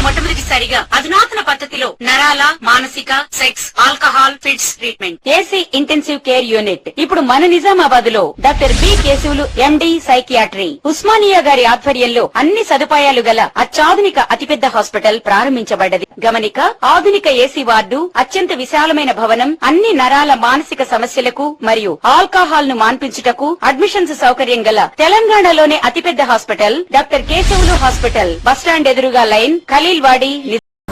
మొట్టమొదటిసారిగా అధునాతన పద్ధతిలో నరాల, మానసిక, sex, alcohol, fits treatment, AC intensive care unit ఇప్పుడు మన నిజామాబాద్ లో doctor B Keshavulu MD psychiatry, Osmania గారి ఆధ్వర్యంలో అన్ని సదుపాయాలు గల అత్యాధునిక అతిపెద్ద హాస్పిటల్ ప్రారంభించబడ్డది. గమనిక, ఆధునిక ఏసీ వార్డు, అత్యంత విశాలమైన భవనం, అన్ని నరాల, మానసిక సమస్యలకు మరియు ఆల్కహాల్ ను మాన్పించుటకు అడ్మిషన్స్ సౌకర్యం గల తెలంగాణలోనే అతిపెద్ద hospital doctor Keshavulu hospital, bus stand ఎదురుగా లైన్, ఖలీల్వాడి.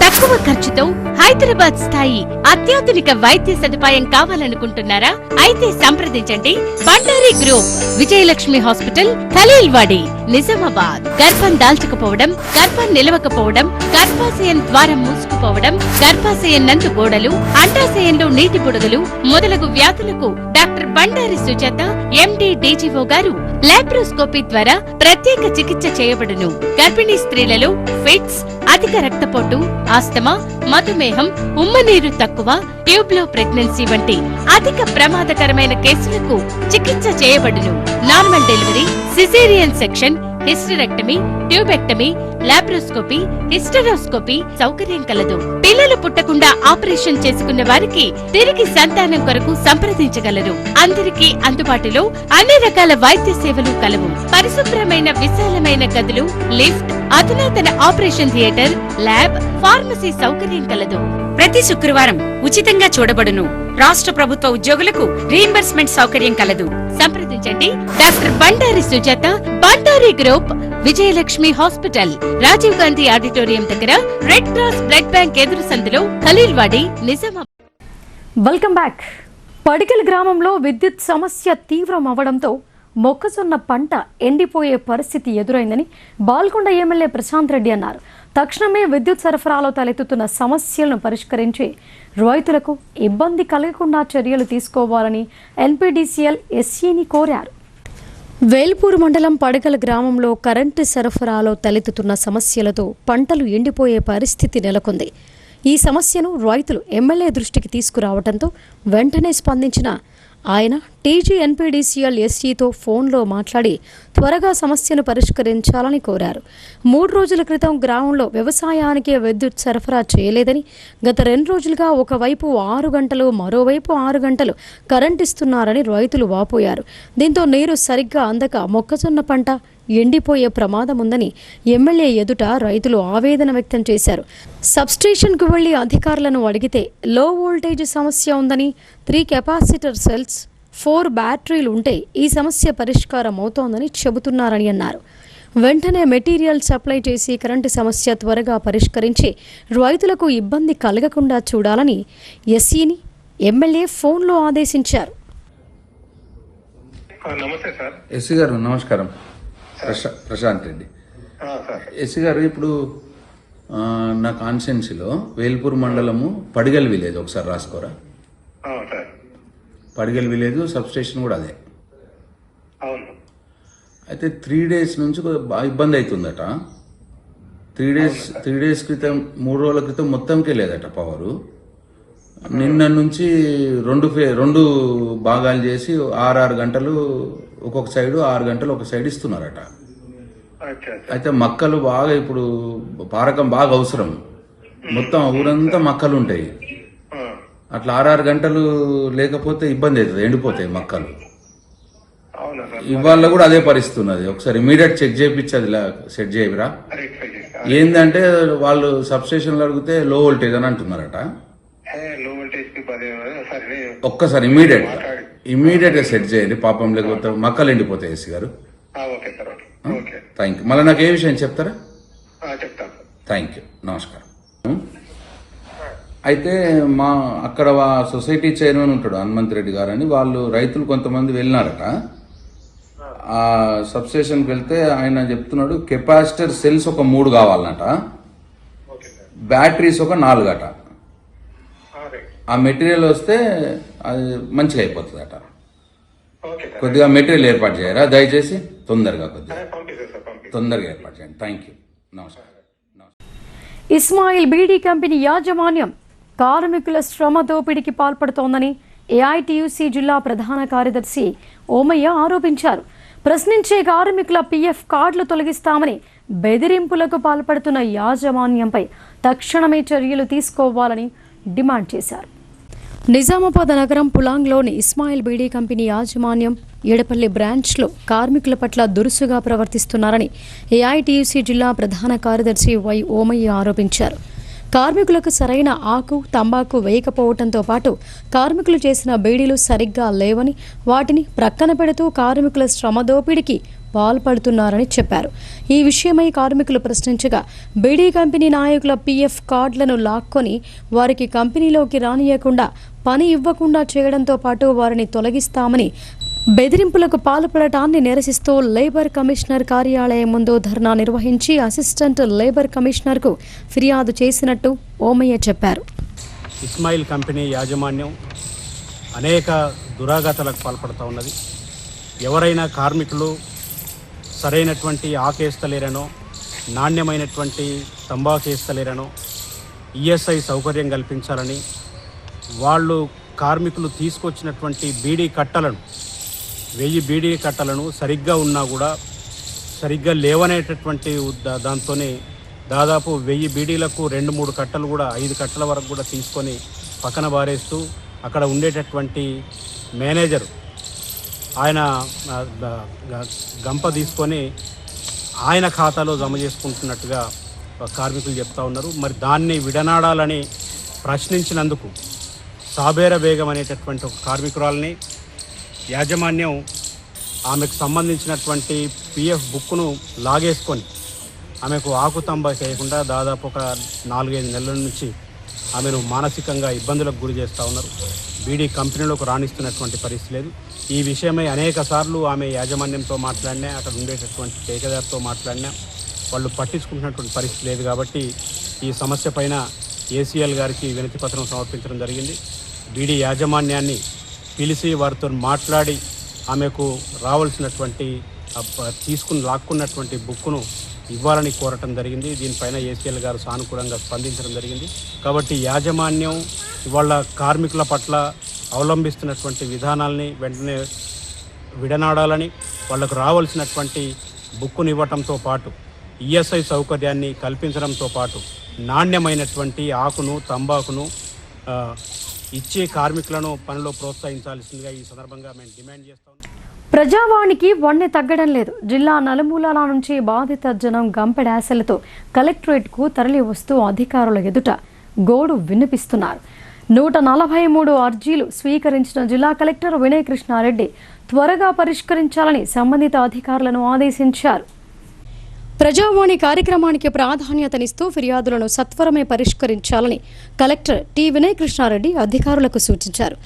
తక్కువ ఖర్చుతో హైదరాబాద్ స్థాయి అత్యాధునిక వైద్య సదుపాయం కావాలనుకుంటున్నారా? అయితే సంప్రదించండి బండారి గ్రూప్, విజయలక్ష్మి హాస్పిటల్, ఖలీల్వాడి, నిజామాబాద్. గర్భం దాల్చకపోవడం, గర్భం నిలవకపోవడం, గర్భాశయం ద్వారం మూసుకుపోవడం, గర్భాశయం నందు గోడలు, అండాశయంలో నీటి బుడగలు మొదలగు వ్యాధులకు డాక్టర్ బండారి సుజాత ఎండి డీజీఓ గారు లాప్రోస్కోపీ ద్వారా ప్రత్యేక చికిత్స చేయబడును. గర్భిణీ స్త్రీలలో ఫిట్స్, అధిక రక్తపోటు, ఆస్తమా, మధుమేహం, ఉమ్మనీరు తక్కువ, ట్యూబ్లో ప్రెగ్నెన్సీ వంటి అధిక ప్రమాదకరమైన కేసులకు చికిత్స చేయబడును. Normal delivery, caesarean section, hysterectomy, tubectomy, laparoscopy, hysteroscopy సౌకర్యం కలదు. పిల్లలు పుట్టకుండా ఆపరేషన్ చేసుకున్న వారికి తిరిగి సంతానం కొరకు సంప్రదించగలరు. అందరికీ అందుబాటులో అన్ని రకాల వైద్య సేవలు కలవు. పరిశుభ్రమైన విశాలమైన గదులు, లిఫ్ట్, అధునాతన ఆపరేషన్ థియేటర్, ల్యాబ్, ఫార్మసీ సౌకర్యం కలదు. ప్రతి శుక్రవారం ఉచితంగా చూడబడును. రాష్ట్ర ప్రభుత్వ ఉద్యోగులకు రీయింబర్స్మెంట్ సౌకర్యం కలదు. సంప్రదించండి doctor Bandari Sujatha, Bandari group, Vijayalakshmi hospital, Rajiv Gandhi auditorium దగ్గర, రెడ్ క్రాస్ బ్లడ్ బ్యాంక్ ఎదురు సందులో, ఖలీల్వాడి, నిజామాబాద్. Welcome back. పడికల్ గ్రామంలో విద్యుత్ సమస్య తీవ్రం అవడంతో మొక్కజొన్న పంట ఎండిపోయే పరిస్థితి ఎదురైందని బాల్కొండ ఎమ్మెల్యే ప్రశాంత్ రెడ్డి అన్నారు. తక్షణమే విద్యుత్ సరఫరాలో తలెత్తుతున్న సమస్యలను పరిష్కరించి రైతులకు ఇబ్బంది కలగకుండా చర్యలు తీసుకోవాలని ఎన్పీడీసీఎల్ ఎస్సీని కోరారు. వేల్పూర్ మండలం పడికల్ గ్రామంలో కరెంటు సరఫరాలో తలెత్తుతున్న సమస్యలతో పంటలు ఎండిపోయే పరిస్థితి నెలకొంది. ఈ సమస్యను రైతులు ఎమ్మెల్యే దృష్టికి తీసుకురావడంతో వెంటనే స్పందించిన ఆయన టీజీ ఎన్పీడీసీఎల్ ఎస్సీతో ఫోన్లో మాట్లాడి త్వరగా సమస్యను పరిష్కరించాలని కోరారు. 3 రోజుల క్రితం గ్రామంలో వ్యవసాయానికి విద్యుత్ సరఫరా చేయలేదని, గత 2 రోజులుగా ఒకవైపు 6 గంటలు మరోవైపు 6 గంటలు కరెంట్ ఇస్తున్నారని రైతులు వాపోయారు. దీంతో నీరు సరిగ్గా అందక మొక్కజొన్న పంట ఎండిపోయే ప్రమాదం ఉందని ఎమ్మెల్యే ఎదుట రైతులు ఆవేదన వ్యక్తం చేశారు. సబ్స్టేషన్కు వెళ్లి అధికారులను అడిగితే లో వోల్టేజ్ సమస్య ఉందని, 3 కెపాసిటర్ సెల్స్, 4 బ్యాటరీలు ఉంటే ఈ సమస్య పరిష్కారం అవుతోందని చెబుతున్నారని అన్నారు. వెంటనే మెటీరియల్ సప్లై చేసి కరెంటు సమస్య త్వరగా పరిష్కరించి రైతులకు ఇబ్బంది కలగకుండా చూడాలని ఎస్సీని ఎమ్మెల్యే ఫోన్లో ఆదేశించారు. నమస్తే సార్. ఎస్సీ గారు నమస్కారం. ప్రశాంత్ రెడ్డి. ఎస్సీ గారు, ఇప్పుడు నా కాన్స్టిట్యున్సీలో వేల్పూర్ మండలము పడిగల్ విలేజ్ ఒకసారి రాసుకోరా. పడిగల్ విలేజ్ సబ్ స్టేషన్ కూడా అదే. అయితే 3 days నుంచి బాగా ఇబ్బంది అవుతుందట. 3 days క్రితం, 3 రోజుల క్రితం మొత్తంకే లేదట పవరు. నిన్న నుంచి 2 భాగాలు చేసి 6 గంటలు ఒక్కొక్క సైడు, 6 గంటలు ఒక సైడ్ ఇస్తున్నారట. అయితే మక్కలు బాగా, ఇప్పుడు పారకం బాగా అవసరం. మొత్తం ఊరంతా మక్కలు ఉంటాయి. అట్లా 6 గంటలు లేకపోతే ఇబ్బంది అవుతుంది, ఎండిపోతాయి మక్కలు. ఇవాళ కూడా అదే పరిస్థితి ఉన్నది. ఒకసారి ఇమీడియట్ చెక్ చేయించి అది సెట్ చేయరా. ఏంటంటే వాళ్ళు సబ్స్టేషన్లో అడిగితే లో వోల్టేజ్ అని అంటున్నారట. ఒక్కసారి ఇమీడియట్ గా సెట్ చేయండి పాపం, లేకపోతే మక్కలు ఎండిపోతాయి. ఎస్సీ గారు థ్యాంక్ యూ. మళ్ళీ నాకు ఏ విషయం చెప్తారా? థ్యాంక్ యూ, నమస్కారం. అయితే మా అక్కడ సొసైటీ చైర్మన్ ఉంటాడు హనుమంత్ రెడ్డి గారు అని, వాళ్ళు రైతులు కొంతమంది వెళ్ళినారట. ఆ సబ్స్టేషన్కి వెళ్తే ఆయన చెప్తున్నాడు కెపాసిటర్ సెల్స్ ఒక 3 కావాలన్నట, బ్యాటరీస్ ఒక 4 అట. ఆ మెటీరియల్ వస్తే అది మంచిగా అయిపోతుందట. కొద్దిగా మెటీరియల్ ఏర్పాటు చేయరా దయచేసి, తొందరగా ఏర్పాటు చేయండి. థ్యాంక్ యూ, నమస్కారం. ఇస్మాయిల్ బీడీ కంపెనీ యాజమాన్యం కార్మికుల శ్రమ దోపిడీకి పాల్పడుతోందని ఏఐటీయూసీ జిల్లా ప్రధాన కార్యదర్శి ఓమయ్య ఆరోపించారు. ప్రశ్నించే కార్మికుల పీఎఫ్ కార్డులు తొలగిస్తామని బెదిరింపులకు పాల్పడుతున్న యాజమాన్యంపై తక్షణమే చర్యలు తీసుకోవాలని డిమాండ్ చేశారు. నిజామాబాద్ నగరం పులాంగ్లోని ఇస్మాయిల్ బీడీ కంపెనీ యాజమాన్యం ఏడపల్లి బ్రాంచ్లో కార్మికుల పట్ల దురుసుగా ప్రవర్తిస్తున్నారని ఏఐటీయూసీ జిల్లా ప్రధాన కార్యదర్శి వై ఓమయ్య ఆరోపించారు. కార్మికులకు సరైన ఆకు, తంబాకు వేయకపోవడంతో పాటు కార్మికులు చేసిన బీడీలు సరిగ్గా లేవని, వాటిని ప్రక్కన పెడుతూ కార్మికుల శ్రమ దోపిడీకి పాల్పడుతున్నారని చెప్పారు. ఈ విషయమై కార్మికులు ప్రశ్నించగా బీడీ కంపెనీ నాయకుల పీఎఫ్ కార్డులను లాక్కొని వారికి కంపెనీలోకి రానియకుండా పని ఇవ్వకుండా చేయడంతో పాటు వారిని తొలగిస్తామని బెదిరింపులకు పాల్పడటాన్ని నిరసిస్తూ లేబర్ కమిషనర్ కార్యాలయం ముందు ధర్నా నిర్వహించి అసిస్టెంట్ లేబర్ కమిషనర్కు ఫిర్యాదు చేసినట్టు ఓమయ్య చెప్పారు. ఇస్మాయిల్ కంపెనీ యాజమాన్యం అనేక దురాఘాతాలకు పాల్పడుతూ ఉన్నది. ఎవరైనా కార్మికులు సరైనటువంటి ఆకేస్తలేరనో, నాణ్యమైనటువంటి తంబాకేస్తలేరనో ఈఎస్ఐ సౌకర్యం కల్పించాలని, వాళ్ళు కార్మికులు తీసుకొచ్చినటువంటి బీడీ కట్టలను 1000 బీడీ కట్టలను సరిగ్గా ఉన్నా కూడా సరిగ్గా లేవనేటటువంటి దాంతోనే దాదాపు 1000 బీడీలకు 2-3 కట్టలు కూడా 5 కట్టల వరకు కూడా తీసుకొని పక్కన బారేస్తూ అక్కడ ఉండేటటువంటి మేనేజర్ ఆయన గంప తీసుకొని ఆయన ఖాతాలో జమ చేసుకుంటున్నట్టుగా కార్మికులు చెప్తా ఉన్నారు. మరి దాన్ని విడనాడాలని ప్రశ్నించినందుకు సాబేరా బేగం అనేటటువంటి ఒక కార్మికురాలని యాజమాన్యం ఆమెకు సంబంధించినటువంటి పిఎఫ్ బుక్ను లాగేసుకొని ఆమెకు ఆకుతంబ చేయకుండా దాదాపు ఒక 4-5 నెలల నుంచి ఆమెను మానసికంగా ఇబ్బందులకు గురి చేస్తూ ఉన్నారు. బీడీ కంపెనీలోకి రాణిస్తున్నటువంటి పరిస్థితి లేదు. ఈ విషయమై అనేక సార్లు ఆమె యాజమాన్యంతో మాట్లాడినా, అక్కడ ఉండేటటువంటి ఠేకేదార్తో మాట్లాడినా వాళ్ళు పట్టించుకుంటున్నటువంటి పరిస్థితి లేదు. కాబట్టి ఈ సమస్య పైన ఏసీఎల్ గారికి వినతి పత్రం సమర్పించడం జరిగింది. బీడీ యాజమాన్యాన్ని పిలిచి వారితో మాట్లాడి ఆమెకు రావాల్సినటువంటి లాక్కున్నటువంటి బుక్ను ఇవ్వాలని కోరటం జరిగింది. దీనిపైన ఏసీఎల్ గారు సానుకూలంగా స్పందించడం జరిగింది. కాబట్టి యాజమాన్యం ఇవాళ కార్మికుల పట్ల అవలంబిస్తున్నటువంటి విధానాల్ని వెంటనే విడనాడాలని, వాళ్లకు రావాల్సినటువంటి బుక్కును ఇవ్వటంతో పాటు ఈఎస్ఐ సౌకర్యాన్ని కల్పించడంతో పాటు నాణ్యమైనటువంటి ఆకును, తంబాకును ఇచ్చే కార్మికులను పనిలో ప్రోత్సహించాల్సిందిగా ఈ సందర్భంగా మేము డిమాండ్ చేస్తాం. ప్రజావాణికి వన్నె తగ్గడం లేదు. జిల్లా నలుమూలల నుంచి బాధిత జనం గంపెడాశలతో కలెక్టరేట్కు తరలి వస్తూ అధికారుల ఎదుట గోడు వినిపిస్తున్నారు. 143 అర్జీలు స్వీకరించిన జిల్లా కలెక్టర్ వినయ్ కృష్ణారెడ్డి త్వరగా పరిష్కరించాలని సంబంధిత అధికారులను ఆదేశించారు. ప్రజావాణి కార్యక్రమానికి ప్రాధాన్యతనిస్తూ ఫిర్యాదులను సత్వరమే పరిష్కరించాలని కలెక్టర్ టి వినయ్ కృష్ణారెడ్డి అధికారులకు సూచించారు.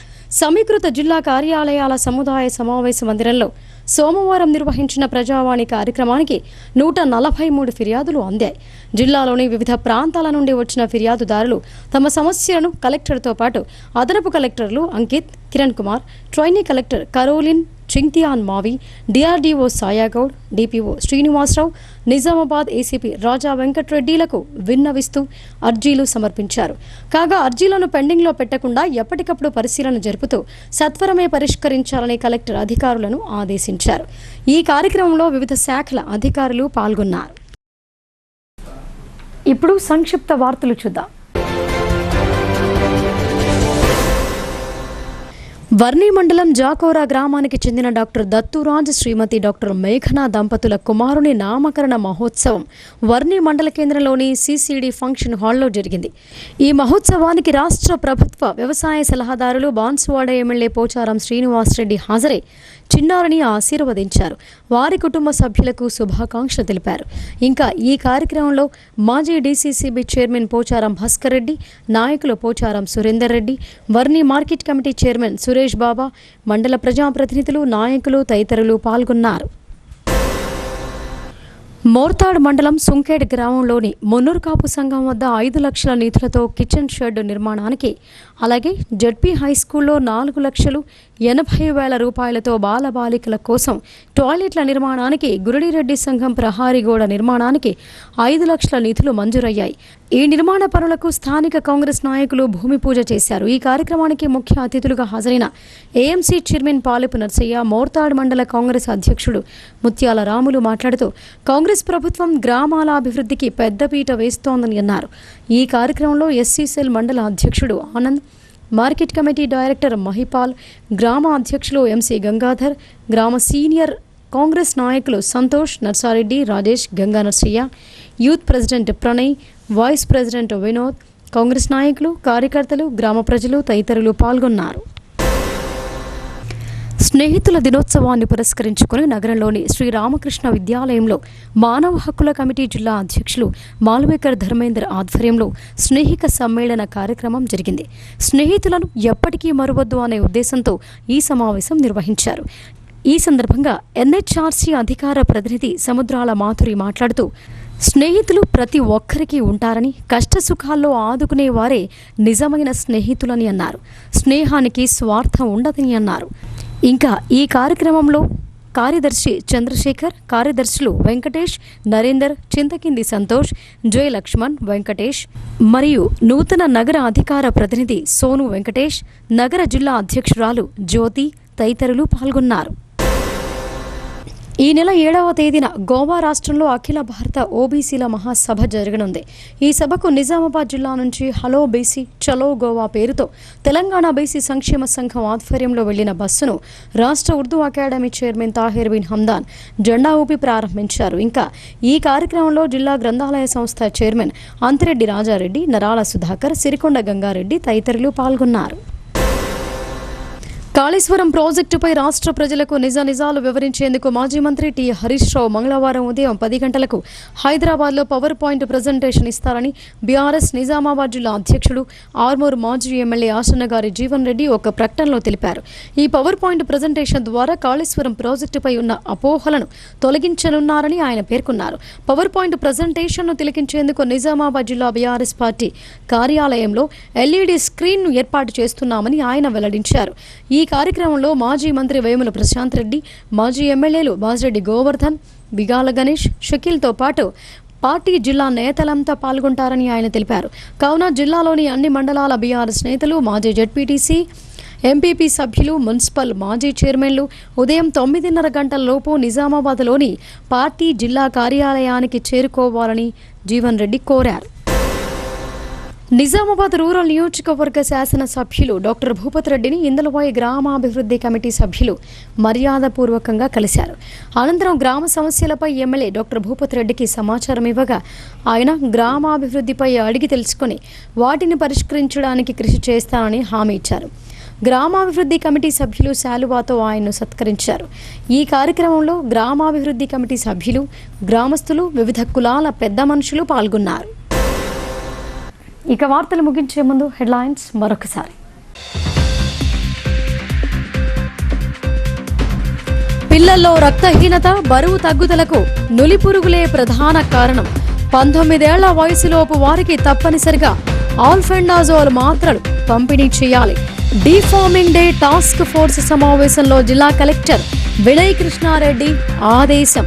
సమీకృత జిల్లా కార్యాలయాల సముదాయ సమావేశ మందిరంలో సోమవారం నిర్వహించిన ప్రజావాణి కార్యక్రమానికి 143 ఫిర్యాదులు అందాయి. జిల్లాలోని వివిధ ప్రాంతాల నుండి వచ్చిన ఫిర్యాదుదారులు తమ సమస్యలను కలెక్టర్తో పాటు అదనపు కలెక్టర్లు Ankit, Kiran Kumar, trainee collector Caroline Chingthianmawi, DRDO Sayagoud, DPO Srinivasarao, Nizamabad ACP Raja వెంకట్రెడ్డిలకు విన్నవిస్తూ అర్జీలు సమర్పించారు. కాగా అర్జీలను పెండింగ్లో పెట్టకుండా ఎప్పటికప్పుడు పరిశీలన జరుపుతూ సత్వరమే పరిష్కరించాలని కలెక్టర్ అధికారులను ఆదేశించారు. ఈ కార్యక్రమంలో వివిధ శాఖల అధికారులు పాల్గొన్నారు. ఇప్పుడు సంక్షిప్త వార్తలు చూద్దాం. వర్ణి మండలం జాకోరా గ్రామానికి చెందిన డాక్టర్ దత్తురాజ్, శ్రీమతి డాక్టర్ మేఘనా దంపతుల కుమారుని నామకరణ మహోత్సవం వర్ణి మండల కేంద్రంలోని సిసిడి ఫంక్షన్ హాల్లో జరిగింది. ఈ మహోత్సవానికి రాష్ట్ర ప్రభుత్వ వ్యవసాయ సలహాదారులు బాన్సువాడ ఎమ్మెల్యే పోచారం శ్రీనివాసరెడ్డి హాజరై చిన్నారిని ఆశీర్వదించారు. వారి కుటుంబ సభ్యులకు శుభాకాంక్షలు తెలిపారు. ఇంకా ఈ కార్యక్రమంలో మాజీ డీసీసీబీ చైర్మన్ పోచారం భాస్కర్ రెడ్డి, నాయకులు Pocharam Surender Reddy, Varni market committee chairman Suresh Baba, మండల ప్రజాప్రతినిధులు, నాయకులు తదితరులు పాల్గొన్నారు. మోర్తాడ్ మండలం సుంకేడ్ గ్రామంలోని మున్నూరు కాపు సంఘం వద్ద 5 లక్షల నిధులతో కిచెన్ షెడ్ నిర్మాణానికి, అలాగే జడ్పీ హైస్కూల్లో 4,80,000 రూపాయలతో బాలబాలికల కోసం టాయిలెట్ల నిర్మాణానికి, గురుడిరెడ్డి సంఘం ప్రహారీ గోడ నిర్మాణానికి 5 లక్షల నిధులు మంజూరయ్యాయి. ఈ నిర్మాణ పనులకు స్థానిక కాంగ్రెస్ నాయకులు భూమి పూజ చేశారు. ఈ కార్యక్రమానికి ముఖ్య అతిథులుగా హాజరైన ఏఎంసీ చైర్మన్ పాలెపు నర్సయ్య, మోర్తాడ్ మండల కాంగ్రెస్ అధ్యక్షుడు ముత్యాల రాములు మాట్లాడుతూ కాంగ్రెస్ ప్రభుత్వం గ్రామాల అభివృద్ధికి పెద్దపీట వేస్తోందని అన్నారు. ఈ కార్యక్రమంలో ఎస్సీ సెల్ మండల అధ్యక్షుడు Anand, market committee director Mahipal, గ్రామ అధ్యక్షులు ఎంసీ గంగాధర్, గ్రామ సీనియర్ కాంగ్రెస్ నాయకులు Santosh, Narsareddy, Rajesh, Ganga Narsaiah, youth president Pranay, vice president Vinod, Congress నాయకులు, కార్యకర్తలు, గ్రామ ప్రజలు తదితరులు పాల్గొన్నారు. స్నేహితుల దినోత్సవాన్ని పురస్కరించుకుని నగరంలోని శ్రీరామకృష్ణ విద్యాలయంలో మానవ హక్కుల కమిటీ జిల్లా అధ్యక్షులు మాల్వేకర్ ధర్మేందర్ ఆధ్వర్యంలో స్నేహిక సమ్మేళన కార్యక్రమం జరిగింది. స్నేహితులను ఎప్పటికీ మరువద్దు అనే ఉద్దేశంతో ఈ సమావేశం నిర్వహించారు. ఈ సందర్భంగా ఎన్హెచ్ఆర్సీ అధికార ప్రతినిధి సముద్రాల మాధురి మాట్లాడుతూ స్నేహితులు ప్రతి ఒక్కరికి ఉంటారని, కష్టసుఖాల్లో ఆదుకునే వారే నిజమైన స్నేహితులని అన్నారు. స్నేహానికి స్వార్థం ఉండదని అన్నారు. ఇంకా ఈ కార్యక్రమంలో కార్యదర్శి చంద్రశేఖర్, కార్యదర్శులు వెంకటేష్, నరేందర్, చింతకింది సంతోష్, జయ లక్ష్మణ్, వెంకటేష్ మరియు నూతన నగర అధికార ప్రతినిధి సోను వెంకటేష్, నగర జిల్లా అధ్యక్షురాలు జ్యోతి తదితరులు పాల్గొన్నారు. ఈ నెల 7వ తేదీన గోవా రాష్ట్రంలో అఖిల భారత ఓబీసీల మహాసభ జరగనుంది. ఈ సభకు నిజామాబాద్ జిల్లా నుంచి హలో బీసీ చలో గోవా పేరుతో తెలంగాణ బీసీ సంక్షేమ సంఘం ఆధ్వర్యంలో వెళ్లిన బస్సును రాష్ట్ర ఉర్దూ అకాడమీ చైర్మన్ తాహిర్ బిన్ హమ్దాన్ జెండా ఊపి ప్రారంభించారు. ఇంకా ఈ కార్యక్రమంలో జిల్లా గ్రంథాలయ సంస్థ చైర్మన్ అంతిరెడ్డి రాజారెడ్డి, నరాల సుధాకర్, సిరికొండ గంగారెడ్డి తదితరులు పాల్గొన్నారు. కాళేశ్వరం ప్రాజెక్టుపై రాష్ట్ర ప్రజలకు నిజాలు వివరించేందుకు మాజీ మంత్రి టి హరీష్ రావు మంగళవారం ఉదయం 10 గంటలకు హైదరాబాద్లో పవర్ పాయింట్ ప్రజెంటేషన్ ఇస్తారని బీఆర్ఎస్ నిజామాబాద్ జిల్లా అధ్యక్షుడు ఆర్మూర్ మాజీ ఎమ్మెల్యే ఆసన్నగారి జీవన్ రెడ్డి ఒక ప్రకటనలో తెలిపారు. ఈ పవర్ పాయింట్ ప్రజెంటేషన్ ద్వారా కాళేశ్వరం ప్రాజెక్టుపై ఉన్న అపోహలను తొలగించనున్నారని ఆయన పేర్కొన్నారు. పవర్ పాయింట్ ప్రజెంటేషన్ను తిలకించేందుకు నిజామాబాద్ జిల్లా బీఆర్ఎస్ పార్టీ కార్యాలయంలో ఎల్ఈడి స్క్రీన్ను ఏర్పాటు చేస్తున్నామని ఆయన వెల్లడించారు. ఈ కార్యక్రమంలో మాజీ మంత్రి వేముల ప్రశాంత్ రెడ్డి, మాజీ ఎమ్మెల్యేలు బాజిరెడ్డి గోవర్ధన్, బిగాల గణేష్, షకీల్తో పాటు పార్టీ జిల్లా నేతలంతా పాల్గొంటారని ఆయన తెలిపారు. కావున జిల్లాలోని అన్ని మండలాల బీఆర్ఎస్ నేతలు, మాజీ జెడ్పీటీసీ, ఎంపీపీ సభ్యులు, మున్సిపల్ మాజీ చైర్మన్లు ఉదయం 9:30 గంటల లోపు నిజామాబాద్లోని పార్టీ జిల్లా కార్యాలయానికి చేరుకోవాలని జీవన్ రెడ్డి కోరారు. నిజామాబాద్ రూరల్ నియోజకవర్గ శాసన సభ్యులు డాక్టర్ భూపత్ రెడ్డిని ఇందలవాయి గ్రామాభివృద్ధి కమిటీ సభ్యులు మర్యాదపూర్వకంగా కలిశారు. అనంతరం గ్రామ సమస్యలపై ఎమ్మెల్యే డాక్టర్ భూపత్ రెడ్డికి సమాచారం ఇవ్వగా ఆయన గ్రామాభివృద్ధిపై అడిగి తెలుసుకుని వాటిని పరిష్కరించడానికి కృషి చేస్తానని హామీ ఇచ్చారు. గ్రామాభివృద్ధి కమిటీ సభ్యులు శాలువాతో ఆయన్ను సత్కరించారు. ఈ కార్యక్రమంలో గ్రామాభివృద్ధి కమిటీ సభ్యులు, గ్రామస్తులు, వివిధ కులాల పెద్ద మనుషులు పాల్గొన్నారు. ఇక వార్తలు ముగించే ముందు హెడ్లైన్స్ మరొకసారి. పిల్లల్లో రక్తహీనత, బరువు తగ్గుదలకు నులిపురుగులే ప్రధాన కారణం. 19 ఏళ్ల వయసులోపు వారికి తప్పనిసరిగా ఆల్ఫెండాజోల్ మాత్రలు పంపిణీ చేయాలి. డీఫార్మింగ్ డే టాస్క్ ఫోర్స్ సమావేశంలో జిల్లా కలెక్టర్ వినయ్ కృష్ణారెడ్డి ఆదేశం.